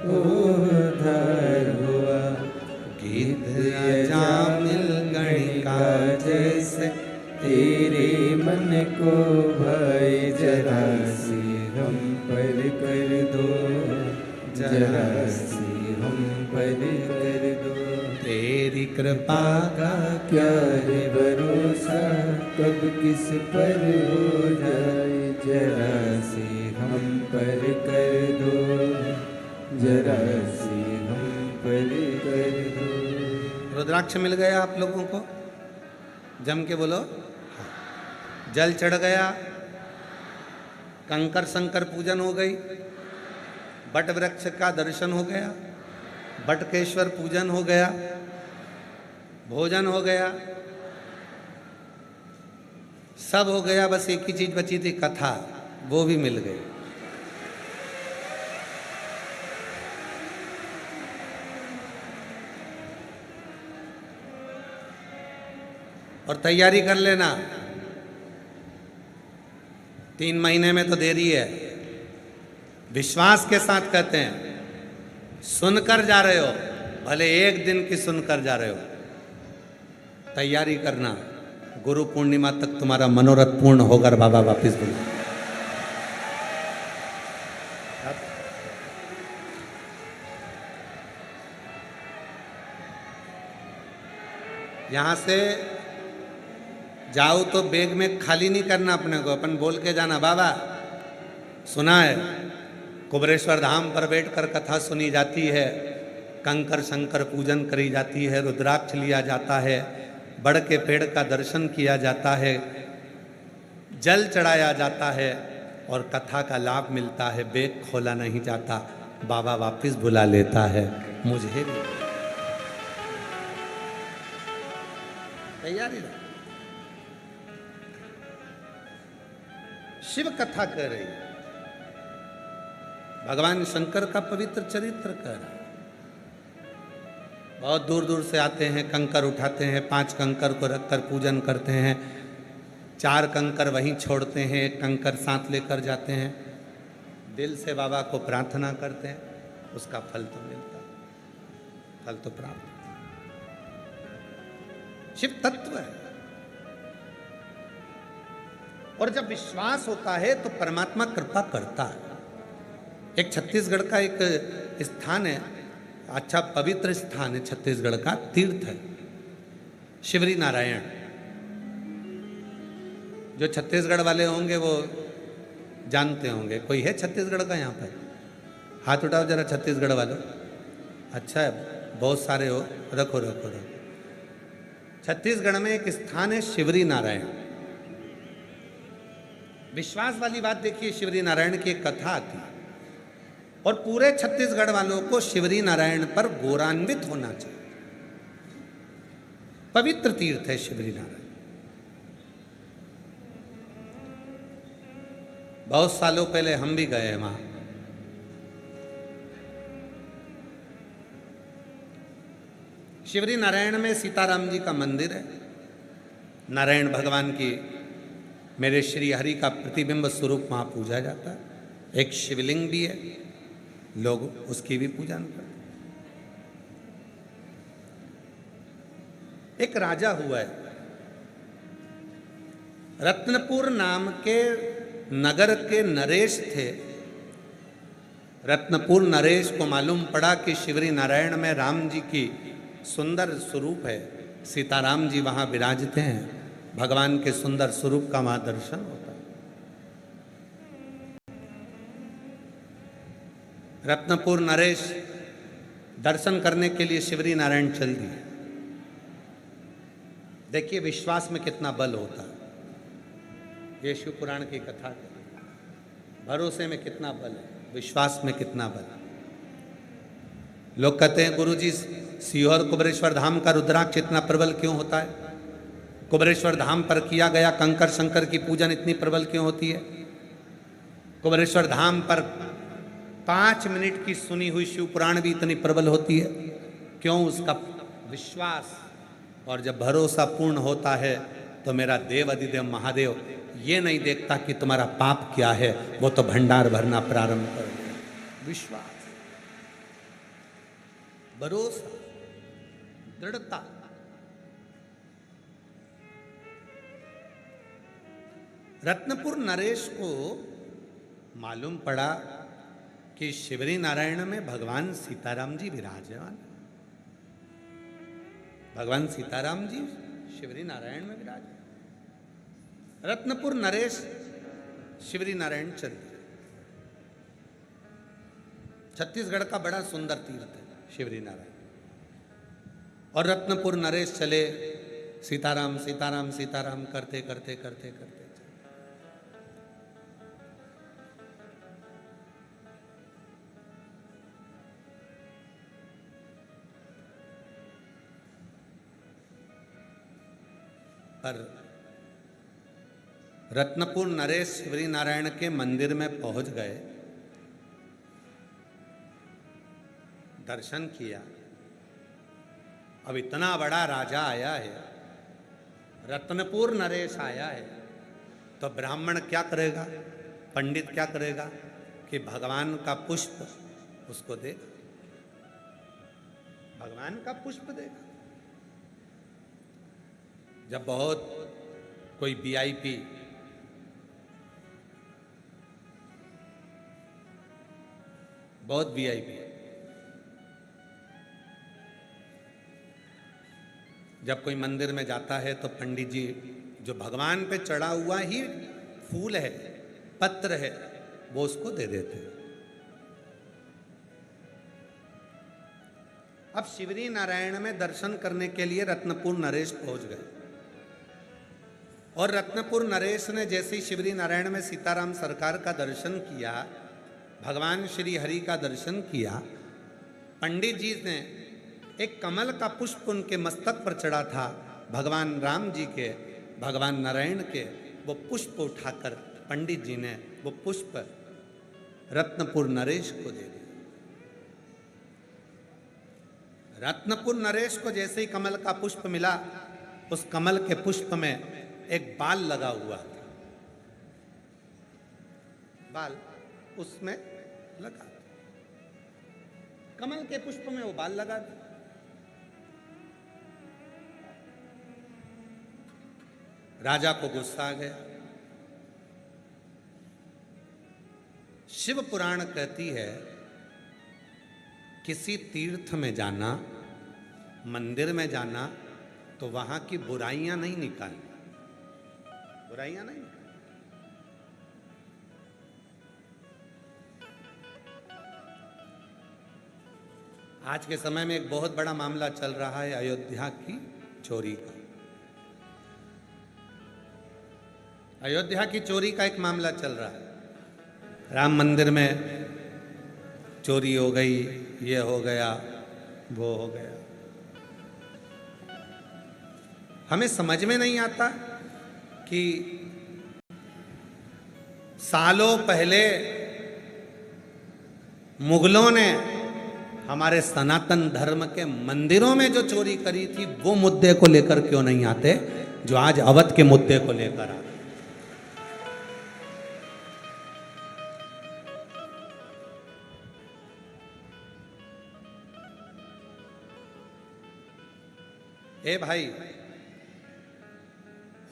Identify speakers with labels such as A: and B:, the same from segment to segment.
A: उद्धार हुआ। गीत अजामिल गणिका जैसे तेरे मन को भाई जरा सी हम पर कर दो, जरा सी हम पर कर दो। तेरी कृपा का क्या है भरोसा, कब किस पर हो जाए, जरा सी हम पर कर दो, जरा सी हम पर कर दो। रुद्राक्ष मिल गया आप लोगों को? जम के बोलो। जल चढ़ गया, कंकर शंकर पूजन हो गई, बट वृक्ष का दर्शन हो गया, बटकेश्वर पूजन हो गया, भोजन हो गया, सब हो गया। बस एक ही चीज बची थी, कथा, वो भी मिल गई। और तैयारी कर लेना, 3 महीने में तो देरी है। विश्वास के साथ कहते हैं, सुनकर जा रहे हो, भले एक दिन की सुनकर जा रहे हो, तैयारी करना, गुरु पूर्णिमा तक तुम्हारा मनोरथ पूर्ण होकर बाबा वापिस बुला। यहां से जाओ तो बैग में खाली नहीं करना अपने को, अपन बोल के जाना, बाबा सुना है कुबरेश्वर धाम पर बैठकर कथा सुनी जाती है, कंकर शंकर पूजन करी जाती है, रुद्राक्ष लिया जाता है, बड़ के पेड़ का दर्शन किया जाता है, जल चढ़ाया जाता है और कथा का लाभ मिलता है, बैग खोला नहीं जाता, बाबा वापिस बुला लेता है। मुझे भी तैयारी रहो। शिव कथा कर रही है, भगवान शंकर का पवित्र चरित्र कर रहा है। बहुत दूर दूर से आते हैं, कंकर उठाते हैं, 5 कंकर को रखकर पूजन करते हैं, 4 कंकर वहीं छोड़ते हैं, 1 कंकर साथ लेकर जाते हैं, दिल से बाबा को प्रार्थना करते हैं, उसका फल तो मिलता है, फल तो प्राप्त। शिव तत्व है। और जब विश्वास होता है तो परमात्मा कृपा करता है। एक छत्तीसगढ़ का एक स्थान है, अच्छा पवित्र स्थान है, छत्तीसगढ़ का तीर्थ है शिवरी नारायण। जो छत्तीसगढ़ वाले होंगे वो जानते होंगे। कोई है छत्तीसगढ़ का यहाँ पर? हाथ उठाओ जरा छत्तीसगढ़ वालों। अच्छा है, बहुत सारे हो, रखो रखो रखो। छत्तीसगढ़ में एक स्थान है शिवरी नारायण। विश्वास वाली बात देखिए, शिवरी नारायण की एक कथा आती है और पूरे छत्तीसगढ़ वालों को शिवरी नारायण पर गौरवान्वित होना चाहिए। पवित्र तीर्थ है शिवरी नारायण। बहुत सालों पहले हम भी गए वहां। शिवरी नारायण में सीताराम जी का मंदिर है। नारायण भगवान की, मेरे श्री हरि का प्रतिबिंब स्वरूप वहां पूजा जाता है। एक शिवलिंग भी है, लोग उसकी भी पूजा करते हैं। एक राजा हुआ है, रत्नपुर नाम के नगर के नरेश थे। रत्नपुर नरेश को मालूम पड़ा कि शिवरी नारायण में राम जी की सुंदर स्वरूप है, सीताराम जी वहां विराजते हैं, भगवान के सुंदर स्वरूप का वहां दर्शन होता है। रत्नपुर नरेश दर्शन करने के लिए शिवरी नारायण चल दिए। देखिए विश्वास में कितना बल होता है। ये शिव पुराण की कथा है। भरोसे में कितना बल है, विश्वास में कितना बल है। लोग कहते हैं गुरुजी सीहोर कुबरेश्वर धाम का रुद्राक्ष इतना प्रबल क्यों होता है? कुबरेश्वर धाम पर किया गया कंकर शंकर की पूजन इतनी प्रबल क्यों होती है? कुबरेश्वर धाम पर 5 मिनट की सुनी हुई शिव पुराण भी इतनी प्रबल होती है क्यों? उसका विश्वास। और जब भरोसा पूर्ण होता है तो मेरा देव अधिदेव महादेव ये नहीं देखता कि तुम्हारा पाप क्या है, वो तो भंडार भरना प्रारंभ कर दे। विश्वास। भरोसा, दृढ़ता। रत्नपुर नरेश को मालूम पड़ा कि शिवरी नारायण में भगवान सीताराम जी विराजमान। भगवान सीताराम जी शिवरी नारायण में विराज। रत्नपुर नरेश शिवरी नारायण चल दिए। छत्तीसगढ़ का बड़ा सुंदर तीर्थ है शिवरी नारायण। और रत्नपुर नरेश चले सीताराम सीताराम सीताराम करते करते करते करते पर रत्नपुर नरेश शिवरी नारायण के मंदिर में पहुंच गए, दर्शन किया। अब इतना बड़ा राजा आया है, रत्नपुर नरेश आया है, तो ब्राह्मण क्या करेगा, पंडित क्या करेगा कि भगवान का पुष्प उसको देगा, भगवान का पुष्प देगा। जब बहुत कोई वीआईपी बहुत वीआईपी जब कोई मंदिर में जाता है तो पंडित जी जो भगवान पे चढ़ा हुआ ही फूल है, पत्र है, वो उसको दे देते हैं। अब शिवरी नारायण में दर्शन करने के लिए रत्नपुर नरेश पहुंच गए। और रत्नपुर नरेश ने जैसे ही शिवरी नारायण में सीताराम सरकार का दर्शन किया, भगवान श्री हरि का दर्शन किया, पंडित जी ने एक कमल का पुष्प उनके मस्तक पर चढ़ा था, भगवान राम जी के, भगवान नारायण के, वो पुष्प उठाकर पंडित जी ने वो पुष्प रत्नपुर नरेश को दे दिया। रत्नपुर नरेश को जैसे ही कमल का पुष्प मिला, उस कमल के पुष्प में एक बाल लगा हुआ था, बाल उसमें लगा, कमल के पुष्प में वो बाल लगा था। राजा को गुस्सा आ गया। शिव पुराण कहती है किसी तीर्थ में जाना, मंदिर में जाना, तो वहां की बुराइयां नहीं निकालनी, बुराइयां नहीं। आज के समय में एक बहुत बड़ा मामला चल रहा है अयोध्या की चोरी का। अयोध्या की चोरी का एक मामला चल रहा है। राम मंदिर में चोरी हो गई, ये हो गया, वो हो गया। हमें समझ में नहीं आता कि सालों पहले मुगलों ने हमारे सनातन धर्म के मंदिरों में जो चोरी करी थी, वो मुद्दे को लेकर क्यों नहीं आते जो आज अवध के मुद्दे को लेकर आते। ए भाई,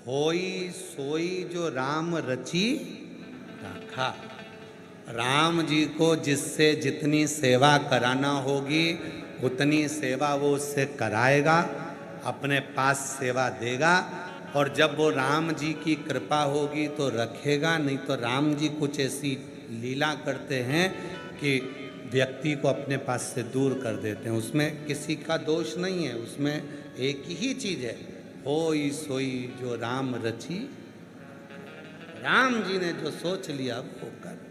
A: होई सोई जो राम रची राखा। राम जी को जिससे जितनी सेवा कराना होगी उतनी सेवा वो उससे कराएगा, अपने पास सेवा देगा, और जब वो राम जी की कृपा होगी तो रखेगा, नहीं तो राम जी कुछ ऐसी लीला करते हैं कि व्यक्ति को अपने पास से दूर कर देते हैं। उसमें किसी का दोष नहीं है, उसमें एक ही चीज है, होई सोई जो राम रची। राम जी ने जो सोच लिया वो कर।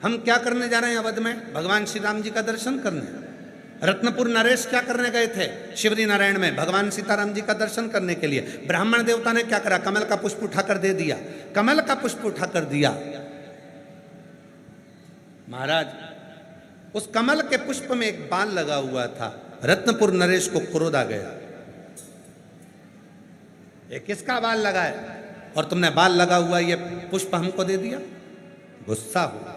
A: हम क्या करने जा रहे हैं अवध में? भगवान श्री राम जी का दर्शन करने। रत्नपुर नरेश क्या करने गए थे? शिवरी नारायण में भगवान सीताराम जी का दर्शन करने के लिए। ब्राह्मण देवता ने क्या करा? कमल का पुष्प उठाकर दे दिया, कमल का पुष्प उठाकर दिया। महाराज, उस कमल के पुष्प में एक बाल लगा हुआ था। रत्नपुर नरेश को क्रोध आ गया, ये किसका बाल लगा है और तुमने बाल लगा हुआ ये पुष्प हमको दे दिया? गुस्सा हुआ।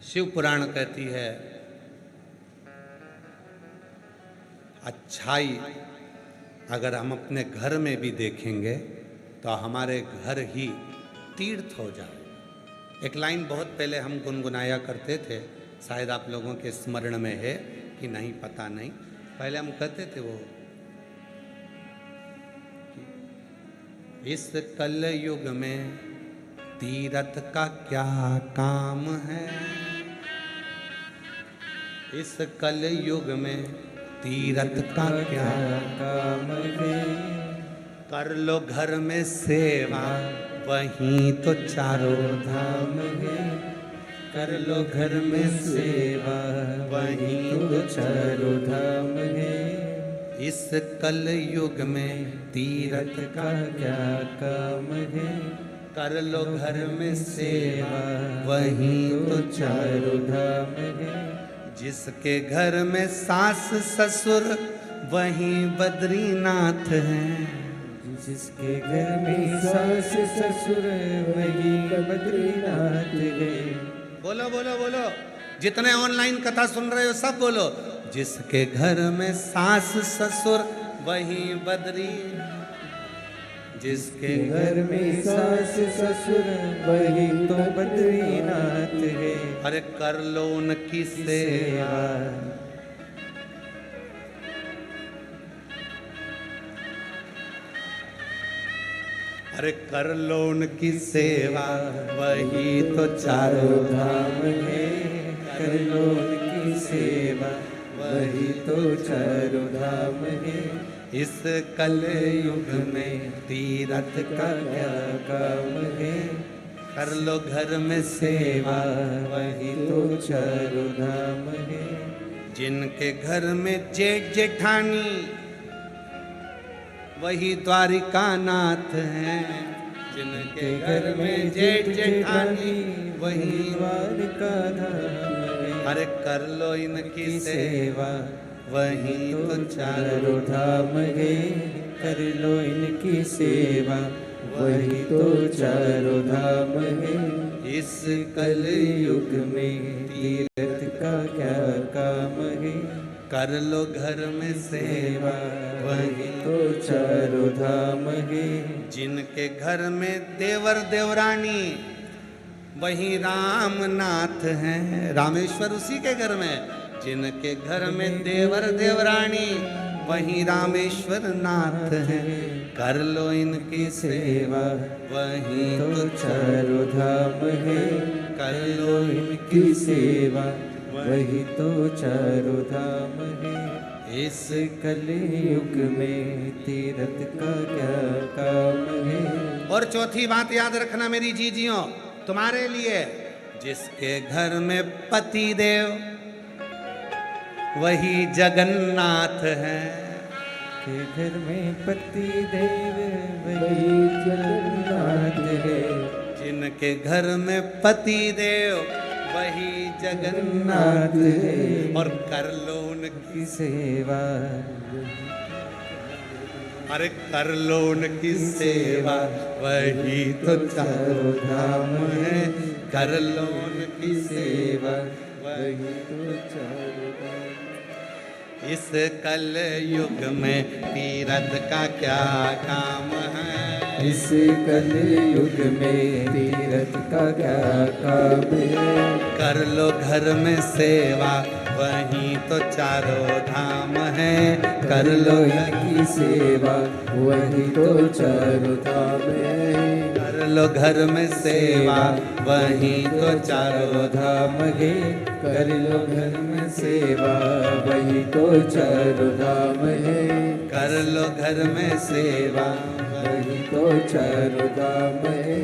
A: शिव पुराण कहती है अच्छाई अगर हम अपने घर में भी देखेंगे तो हमारे घर ही तीर्थ हो जाए। एक लाइन बहुत पहले हम गुनगुनाया करते थे, शायद आप लोगों के स्मरण में है कि नहीं पता नहीं। पहले हम कहते थे वो, इस कल युग में तीर्थ का क्या काम है, इस कल युग में तीर्थ का क्या काम है, कर लो घर में सेवा वहीं तो चारों धाम है, कर लो घर में सेवा वहीं तो चारों धाम है, इस कल युग में तीर्थ का क्या काम है, कर लो घर में सेवा वहीं तो चारों धाम है, जिसके घर में सास ससुर वहीं बद्रीनाथ है,
B: जिसके घर में सास ससुर वही बद्रीनाथ है।
A: बोलो बोलो बोलो, जितने ऑनलाइन कथा सुन रहे हो सब बोलो, जिसके घर में सास ससुर वही बद्री, जिसके
B: घर में सास ससुर वही तो बद्रीनाथ है।
A: अरे कर लो उनकी सेवा, अरे कर लो उनकी सेवा वही तो चारों
B: धाम है, कर लो उनकी सेवा वही तो चारों धाम है,
A: इस कल युग में तीर्थ का क्या काम है, कर लो घर में सेवा
B: वही तो चारों धाम है,
A: जिनके घर में जेठ जेठानी वही द्वारिका नाथ है, जिनके घर में जेठ जेठानी वही
B: द्वारिका धाम है,
A: अरे कर लो इनकी सेवा वही तो
B: चारों धाम है, कर लो इनकी सेवा वही तो चारों धाम है,
A: इस
B: कल युग में तीर्थ का क्या काम है,
A: कर लो घर में सेवा वही
B: तो चारों धाम है,
A: जिनके घर में देवर देवरानी वही रामनाथ हैं, रामेश्वर उसी के घर में, जिनके घर में देवर देवरानी वही रामेश्वर नाथ हैं, कर लो इनकी सेवा वही
B: तो चारों धाम है,
A: कर लो
B: इनकी सेवा वही तो चारों धाम है,
A: इस
B: कल युग में तीर्थ का क्या काम है।
A: और चौथी बात याद रखना मेरी जीजियों तुम्हारे लिए, जिसके घर में पति देव वही जगन्नाथ है,
B: के घर में पति देव वही जगन्नाथ है,
A: जिनके घर में पति देव वही जगन्नाथ
B: है,
A: और कर लो उनकी
B: सेवा,
A: अरे कर लो उनकी सेवा वही तो चारों धाम है, कर लो उनकी सेवा
B: वही तो चारों धाम।
A: इस कल युग में तीर्थ का क्या काम है,
B: इस कल युग में तीर्थ का क्या काम है,
A: कर लो घर में सेवा वही तो चारों धाम है, कर लो
B: इनकी सेवा वही तो चारों धाम है,
A: कर लो घर में सेवा वही तो चारों
B: धाम है, कर लो घर में सेवा वही तो चारों धाम है,
A: कर लो घर में सेवा
B: वही तो चारों धाम है,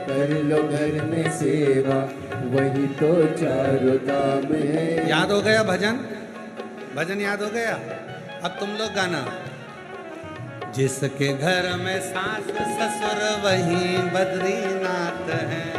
B: कर लो घर में सेवा वही तो चारों धाम है।
A: याद हो गया भजन, भजन याद हो गया। अब तुम लोग गाना, जिसके घर में सास ससुर वही बद्रीनाथ है,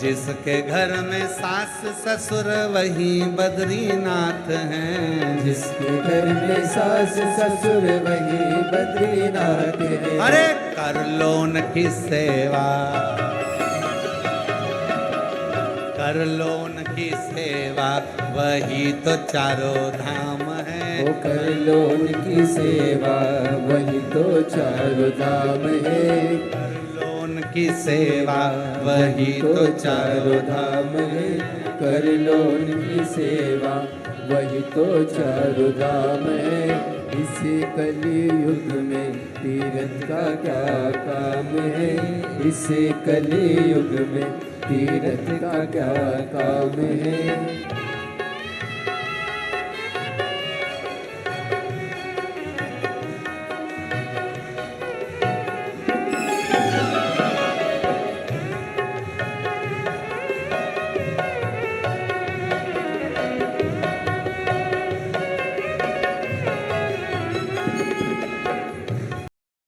A: जिसके घर में सास ससुर वही बद्रीनाथ हैं।
B: जिसके घर में सास ससुर वही बद्रीनाथ है।
A: अरे कर लो उनकी सेवा, कर लो उनकी सेवा, वही तो चारों धाम है।
B: वो कर लो उनकी सेवा, वही तो चारों धाम है।
A: कर लो उनकी सेवा, वही तो चारों धाम
B: है। कर लो उनकी सेवा, वही तो चारों धाम है। इस कलयुग में तीरथ का क्या काम है। इस कलयुग में तीरथ का क्या काम है।